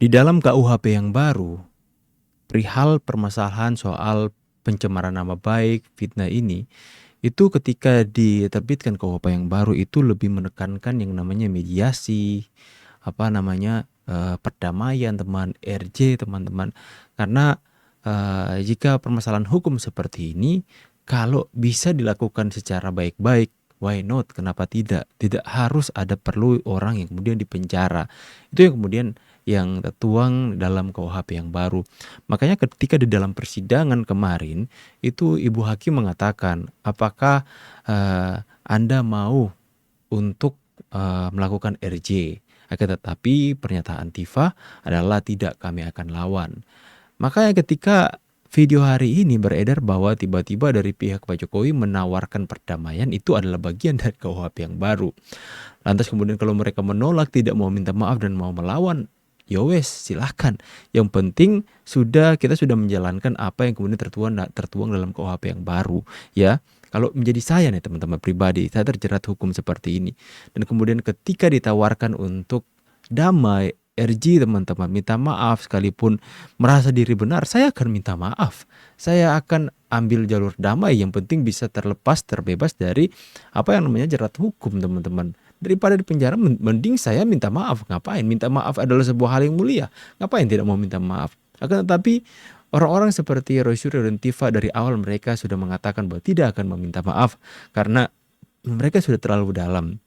Di dalam KUHP yang baru, perihal permasalahan soal pencemaran nama baik, fitnah ini, itu ketika diterbitkan KUHP yang baru itu lebih menekankan yang namanya mediasi, perdamaian teman, RJ teman-teman. Karena jika permasalahan hukum seperti ini, kalau bisa dilakukan secara baik-baik, why not? Kenapa tidak? Tidak harus ada perlu orang yang kemudian dipenjara. Itu yang kemudian yang tertuang dalam KUHP yang baru. Makanya ketika di dalam persidangan kemarin itu Ibu Hakim mengatakan, apakah Anda mau untuk melakukan RJ? Akan tetapi pernyataan Tifa adalah tidak, kami akan lawan. Makanya ketika video hari ini beredar bahwa tiba-tiba dari pihak Pak Jokowi menawarkan perdamaian, itu adalah bagian dari KUHP yang baru. Lantas kemudian kalau mereka menolak, tidak mau minta maaf dan mau melawan, ya wes silahkan. Yang penting kita sudah menjalankan apa yang kemudian tertuang dalam KUHP yang baru, ya. Kalau menjadi saya nih teman-teman pribadi, saya terjerat hukum seperti ini. Dan kemudian ketika ditawarkan untuk damai, RJ teman-teman, minta maaf sekalipun merasa diri benar, saya akan minta maaf. Saya akan ambil jalur damai, yang penting bisa terbebas dari apa yang namanya jerat hukum teman-teman. Daripada di penjara, mending saya minta maaf. Ngapain? Minta maaf adalah sebuah hal yang mulia. Ngapain tidak mau minta maaf? Akan tetapi orang-orang seperti Roy Suryo dan Tifa dari awal mereka sudah mengatakan bahwa tidak akan meminta maaf karena mereka sudah terlalu dalam,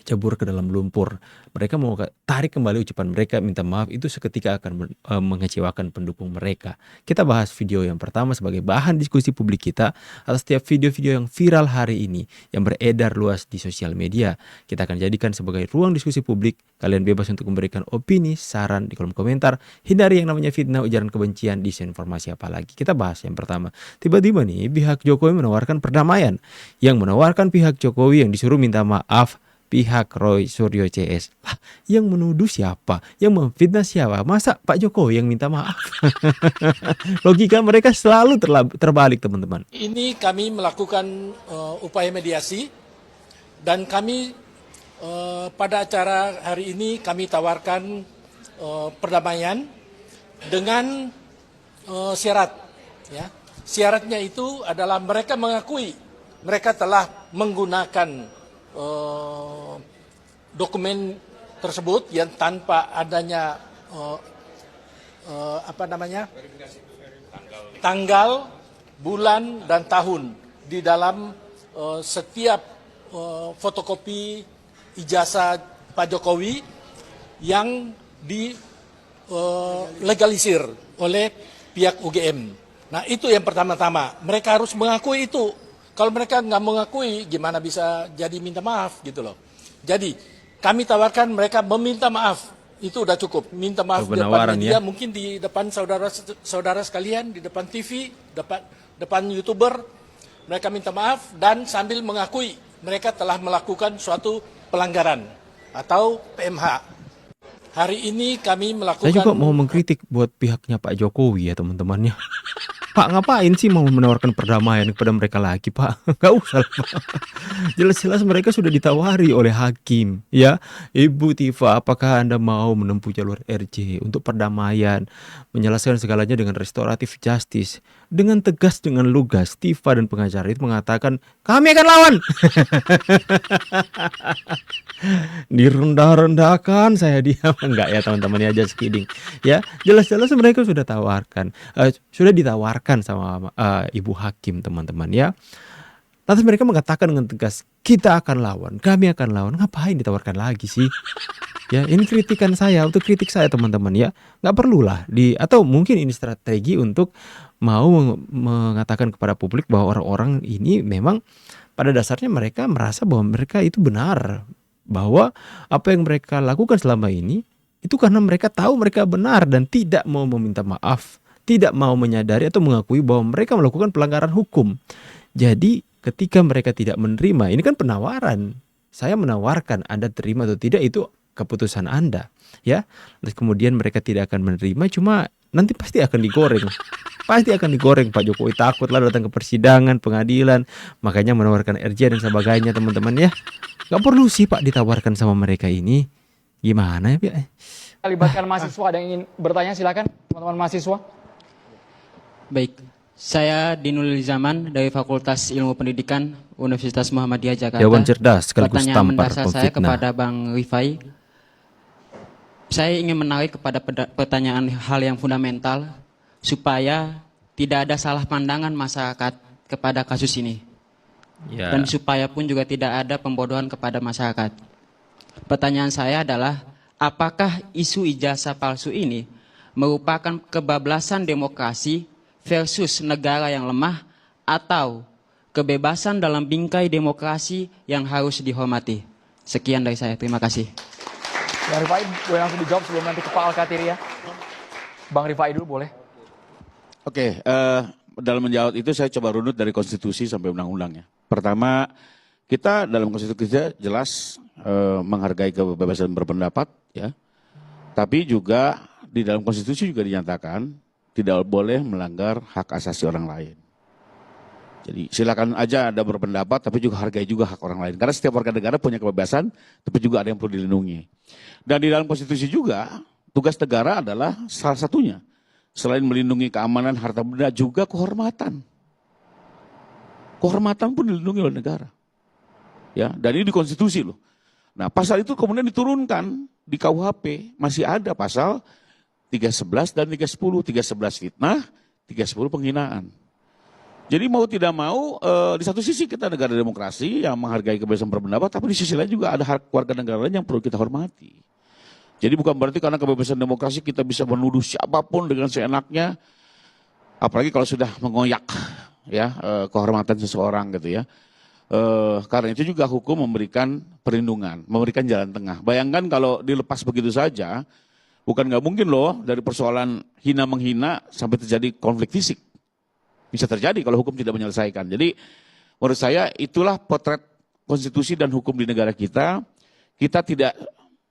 cebur ke dalam lumpur. Mereka mau tarik kembali ucapan mereka, minta maaf itu seketika akan mengecewakan pendukung mereka. Kita bahas video yang pertama sebagai bahan diskusi publik kita atas setiap video-video yang viral hari ini yang beredar luas di sosial media. Kita akan jadikan sebagai ruang diskusi publik. Kalian bebas untuk memberikan opini, saran di kolom komentar. Hindari yang namanya fitnah, ujaran kebencian, disinformasi apalagi. Kita bahas yang pertama. Tiba-tiba nih pihak Jokowi menawarkan perdamaian. Yang menawarkan pihak Jokowi yang disuruh minta maaf pihak Roy Suryo CS. Yang menuduh siapa? Yang memfitnah siapa? Masa Pak Jokowi yang minta maaf? Logika mereka selalu terbalik teman-teman. Ini kami melakukan upaya mediasi dan kami pada acara hari ini kami tawarkan perdamaian dengan syarat. Ya. Syaratnya itu adalah mereka mengakui mereka telah menggunakan dokumen tersebut yang tanpa adanya tanggal, bulan dan tahun di dalam setiap fotokopi ijazah Pak Jokowi yang dilegalisir oleh pihak UGM. Nah itu yang pertama-tama, mereka harus mengakui itu. Kalau mereka nggak mengakui, gimana bisa jadi minta maaf gitu loh. Jadi kami tawarkan mereka meminta maaf, itu udah cukup. Minta maaf di depan media, mungkin di depan saudara sekalian, di depan TV, depan YouTuber, mereka minta maaf dan sambil mengakui mereka telah melakukan suatu pelanggaran atau PMH. Hari ini kami melakukan. Saya juga mau mengkritik buat pihaknya Pak Jokowi ya teman-temannya. Pak ngapain sih mau menawarkan perdamaian kepada mereka lagi Pak? Gak usah Pak. Jelas-jelas mereka sudah ditawari oleh hakim. Ya, Ibu Tifa, apakah Anda mau menempuh jalur RJ untuk perdamaian, menyelesaikan segalanya dengan restoratif justice? Dengan tegas, dengan lugas, Tifa dan pengacara itu mengatakan, kami akan lawan. Direndah-rendahkan, saya diam. Enggak ya teman-teman, ya just kidding. Ya, jelas-jelas mereka sudah sudah ditawarkan sama Ibu Hakim teman-teman ya. Lantas mereka mengatakan dengan tegas, kita akan lawan, kami akan lawan. Ngapain ditawarkan lagi sih? Ya, ini kritikan saya, untuk kritik saya teman-teman ya. Nggak perlulah atau mungkin ini strategi untuk mau mengatakan kepada publik bahwa orang-orang ini memang pada dasarnya mereka merasa bahwa mereka itu benar, bahwa apa yang mereka lakukan selama ini itu karena mereka tahu mereka benar dan tidak mau meminta maaf, tidak mau menyadari atau mengakui bahwa mereka melakukan pelanggaran hukum. Jadi ketika mereka tidak menerima, ini kan penawaran. Saya menawarkan, Anda terima atau tidak itu keputusan Anda, ya. Terus kemudian mereka tidak akan menerima, cuma nanti pasti akan digoreng. Pasti akan digoreng. Pak Jokowi takutlah datang ke persidangan, pengadilan, makanya menawarkan RJ dan sebagainya teman-teman ya. Gak perlu sih Pak ditawarkan sama mereka ini. Gimana ya Pak? Libatkan mahasiswa, ada yang ingin bertanya, silakan teman-teman mahasiswa. Baik, saya Dinul Zaman dari Fakultas Ilmu Pendidikan Universitas Muhammadiyah Jakarta. Jawaban cerdas sekaligus Pertanyaan tampar mendasar saya pemfitnah. kepada Bang Rifai. Saya ingin menarik kepada pertanyaan hal yang fundamental supaya tidak ada salah pandangan masyarakat kepada kasus ini. Ya. Dan supaya pun juga tidak ada pembodohan kepada masyarakat. Pertanyaan saya adalah, apakah isu ijazah palsu ini merupakan kebablasan demokrasi versus negara yang lemah atau kebebasan dalam bingkai demokrasi yang harus dihormati? Sekian dari saya, terima kasih. Bang Rifai, boleh langsung dijawab sebelum nanti ke Pak Alkatiria. Bang Rifai dulu boleh. Oke, dalam menjawab itu saya coba runut dari konstitusi sampai undang-undangnya. Pertama, kita dalam konstitusi kita jelas menghargai kebebasan berpendapat, ya. Tapi juga di dalam konstitusi juga dinyatakan tidak boleh melanggar hak asasi orang lain. Jadi silakan aja ada berpendapat, tapi juga hargai juga hak orang lain. Karena setiap warga negara punya kebebasan, tapi juga ada yang perlu dilindungi. Dan di dalam konstitusi juga tugas negara adalah salah satunya, selain melindungi keamanan harta benda, juga kehormatan. Kehormatan pun dilindungi oleh negara. Ya, dan ini di konstitusi loh. Nah, pasal itu kemudian diturunkan di KUHP, masih ada pasal 311 dan 310, 311 fitnah, 310 penghinaan. Jadi mau tidak mau, di satu sisi kita negara demokrasi yang menghargai kebebasan berpendapat, tapi di sisi lain juga ada hak warga negara lain yang perlu kita hormati. Jadi bukan berarti karena kebebasan demokrasi kita bisa menuduh siapapun dengan seenaknya, apalagi kalau sudah mengoyak ya kehormatan seseorang gitu ya. Karena itu juga hukum memberikan perlindungan, memberikan jalan tengah. Bayangkan kalau dilepas begitu saja, bukan nggak mungkin loh dari persoalan hina menghina sampai terjadi konflik fisik. Bisa terjadi kalau hukum tidak menyelesaikan. Jadi menurut saya itulah potret konstitusi dan hukum di negara kita. Kita tidak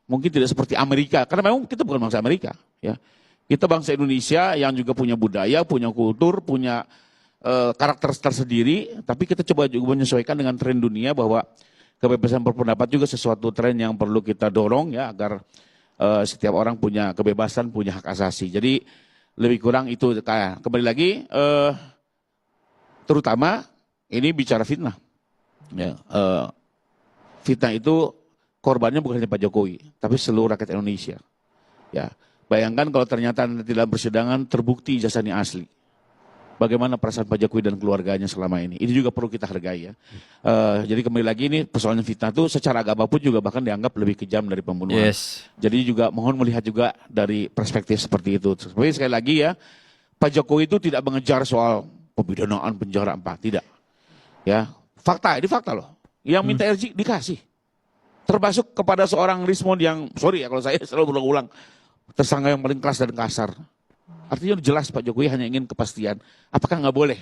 mungkin tidak seperti Amerika, karena memang kita bukan bangsa Amerika. Ya, kita bangsa Indonesia yang juga punya budaya, punya kultur, punya karakter tersendiri. Tapi kita coba juga menyesuaikan dengan tren dunia bahwa kebebasan berpendapat juga sesuatu tren yang perlu kita dorong ya agar setiap orang punya kebebasan, punya hak asasi. Jadi lebih kurang itu kayak kembali lagi. Terutama ini bicara fitnah. Ya, fitnah itu korbannya bukan hanya Pak Jokowi, tapi seluruh rakyat Indonesia. Ya, bayangkan kalau ternyata nanti dalam persidangan terbukti ijazah ini asli. Bagaimana perasaan Pak Jokowi dan keluarganya selama ini? Ini juga perlu kita hargai ya. Jadi kembali lagi ini persoalan fitnah itu secara agama pun juga bahkan dianggap lebih kejam dari pembunuhan. Yes. Jadi juga mohon melihat juga dari perspektif seperti itu. Tapi sekali lagi ya, Pak Jokowi itu tidak mengejar soal pemidanaan penjara 4, tidak. Ya, fakta, ini fakta loh. Yang minta RJ dikasih. Termasuk kepada seorang Rismond yang, sorry ya kalau saya selalu berulang-ulang, tersangka yang paling keras dan kasar. Artinya jelas Pak Jokowi hanya ingin kepastian. Apakah nggak boleh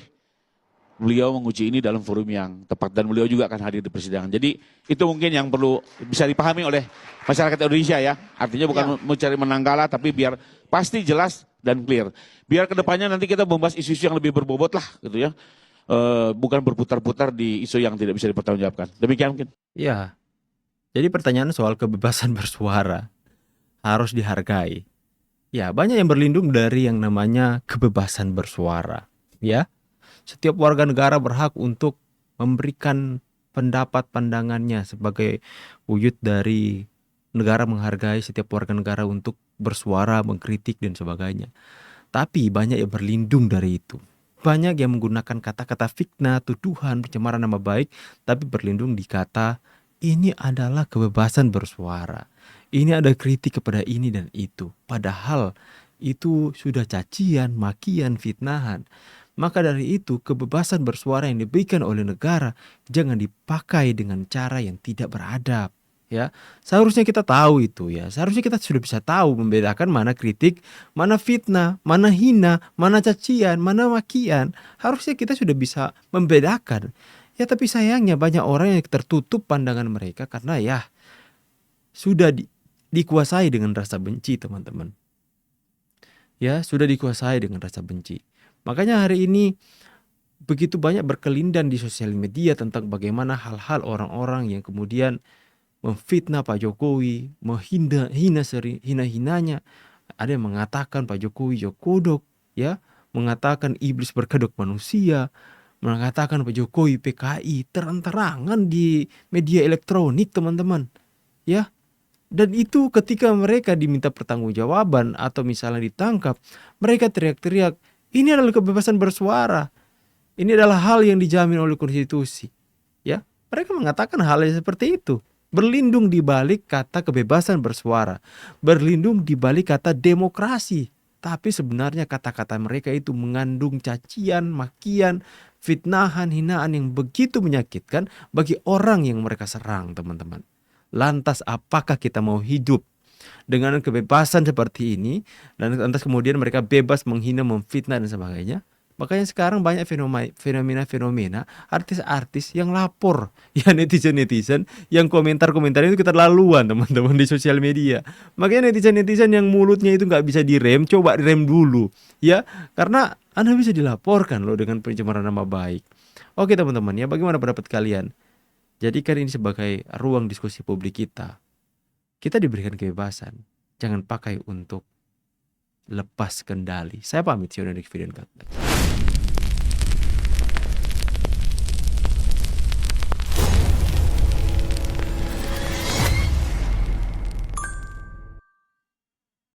beliau menguji ini dalam forum yang tepat. Dan beliau juga akan hadir di persidangan. Jadi itu mungkin yang perlu bisa dipahami oleh masyarakat Indonesia ya. Artinya bukan mencari menang kalah, tapi biar pasti jelas dan clear. Biar kedepannya nanti kita membahas isu-isu yang lebih berbobot lah gitu ya. Bukan berputar-putar di isu yang tidak bisa dipertanggungjawabkan. Demikian mungkin. Ya. Jadi pertanyaan soal kebebasan bersuara harus dihargai. Ya, banyak yang berlindung dari yang namanya kebebasan bersuara. Ya, setiap warga negara berhak untuk memberikan pendapat pandangannya sebagai wujud dari negara menghargai setiap warga negara untuk bersuara, mengkritik dan sebagainya. Tapi banyak yang berlindung dari itu. Banyak yang menggunakan kata-kata fitnah, tuduhan, pencemaran nama baik, tapi berlindung di kata ini adalah kebebasan bersuara. Ini ada kritik kepada ini dan itu. Padahal itu sudah cacian, makian, fitnahan. Maka dari itu kebebasan bersuara yang diberikan oleh negara jangan dipakai dengan cara yang tidak beradab. Ya, seharusnya kita tahu itu ya. Seharusnya kita sudah bisa tahu membedakan mana kritik, mana fitnah, mana hina, mana cacian, mana makian. Harusnya kita sudah bisa membedakan. Ya, tapi sayangnya banyak orang yang tertutup pandangan mereka karena ya sudah dikuasai dengan rasa benci, teman-teman. Ya, sudah dikuasai dengan rasa benci. Makanya hari ini begitu banyak berkelindan di sosial media tentang bagaimana hal-hal orang-orang yang kemudian memfitnah Pak Jokowi, hina-hinanya. Ada yang mengatakan Pak Jokowi Jokodok, ya, mengatakan iblis berkedok manusia, mengatakan Pak Jokowi PKI terang-terangan di media elektronik, teman-teman. Ya. Dan itu ketika mereka diminta pertanggungjawaban atau misalnya ditangkap, mereka teriak-teriak, ini adalah kebebasan bersuara. Ini adalah hal yang dijamin oleh konstitusi. Ya, mereka mengatakan hal yang seperti itu. Berlindung di balik kata kebebasan bersuara, berlindung di balik kata demokrasi. Tapi sebenarnya kata-kata mereka itu mengandung cacian, makian, fitnahan, hinaan yang begitu menyakitkan bagi orang yang mereka serang, teman-teman. Lantas apakah kita mau hidup dengan kebebasan seperti ini, dan lantas kemudian mereka bebas menghina, memfitnah dan sebagainya? Makanya sekarang banyak fenomena artis-artis yang lapor, ya, netizen-netizen yang komentar-komentar itu keterlaluan, teman-teman, di sosial media. Makanya netizen-netizen yang mulutnya itu nggak bisa direm, coba direm dulu, ya, karena Anda bisa dilaporkan loh dengan pencemaran nama baik. Oke teman-teman, ya, bagaimana pendapat kalian? Jadikan ini sebagai ruang diskusi publik kita. Kita diberikan kebebasan, jangan pakai untuk lepas kendali. Saya pamit, see you on the next video.